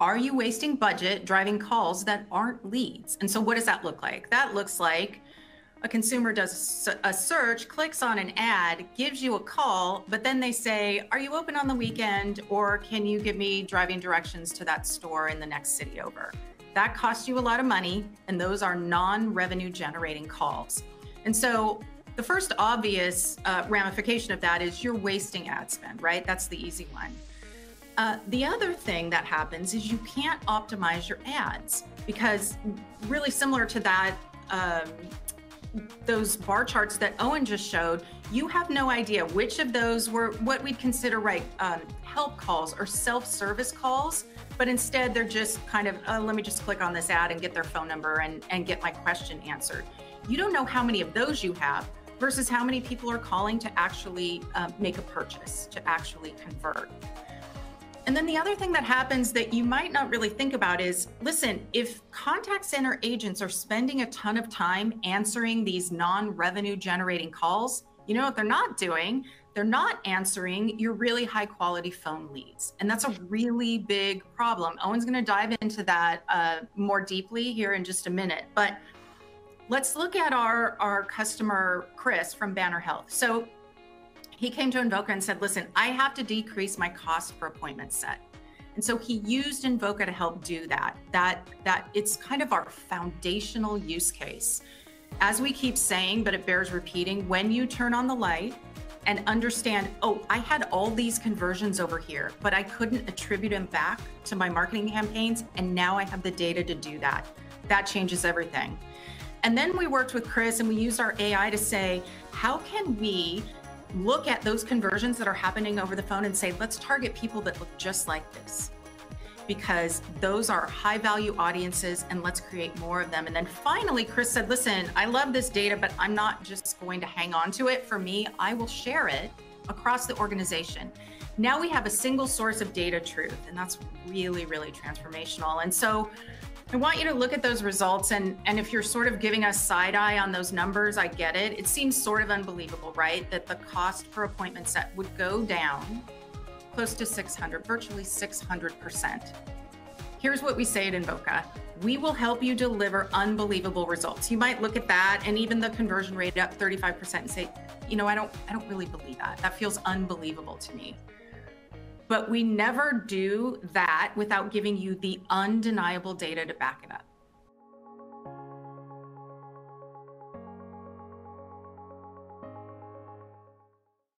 are you wasting budget driving calls that aren't leads? And so what does that look like? That looks like a consumer does a search, clicks on an ad, gives you a call, but then they say, are you open on the weekend, or can you give me driving directions to that store in the next city over? That costs you a lot of money, and those are non-revenue generating calls. And so the first obvious ramification of that is you're wasting ad spend, right? That's the easy one. The other thing that happens is you can't optimize your ads, because really similar to that, those bar charts that Owen just showed, you have no idea which of those were what we'd consider help calls or self-service calls, but instead they're just kind of, let me just click on this ad and get their phone number and get my question answered. You don't know how many of those you have versus how many people are calling to actually make a purchase, to actually convert. And then the other thing that happens that you might not really think about is, listen, if contact center agents are spending a ton of time answering these non-revenue generating calls, you know what they're not doing? They're not answering your really high quality phone leads. And that's a really big problem. Owen's gonna dive into that more deeply here in just a minute. But let's look at our customer, Chris from Banner Health. So he came to Invoca and said, listen, I have to decrease my cost per appointment set. And so he used Invoca to help do that. That it's kind of our foundational use case. As we keep saying, but it bears repeating, when you turn on the light and understand, oh, I had all these conversions over here, but I couldn't attribute them back to my marketing campaigns, and now I have the data to do that. That changes everything. And then we worked with Chris and we used our AI to say, how can we look at those conversions that are happening over the phone and say, let's target people that look just like this, because those are high value audiences, and let's create more of them. And then finally, Chris said, listen, I love this data, but I'm not just going to hang on to it for me. I will share it across the organization. Now we have a single source of data truth, and that's really, really transformational. And so I want you to look at those results, and if you're sort of giving us side eye on those numbers, I get it. It seems sort of unbelievable, right? That the cost per appointment set would go down close to 600, virtually 600%. Here's what we say at Invoca. We will help you deliver unbelievable results. You might look at that and even the conversion rate up 35% and say, you know, I don't really believe that. That feels unbelievable to me. But we never do that without giving you the undeniable data to back it up.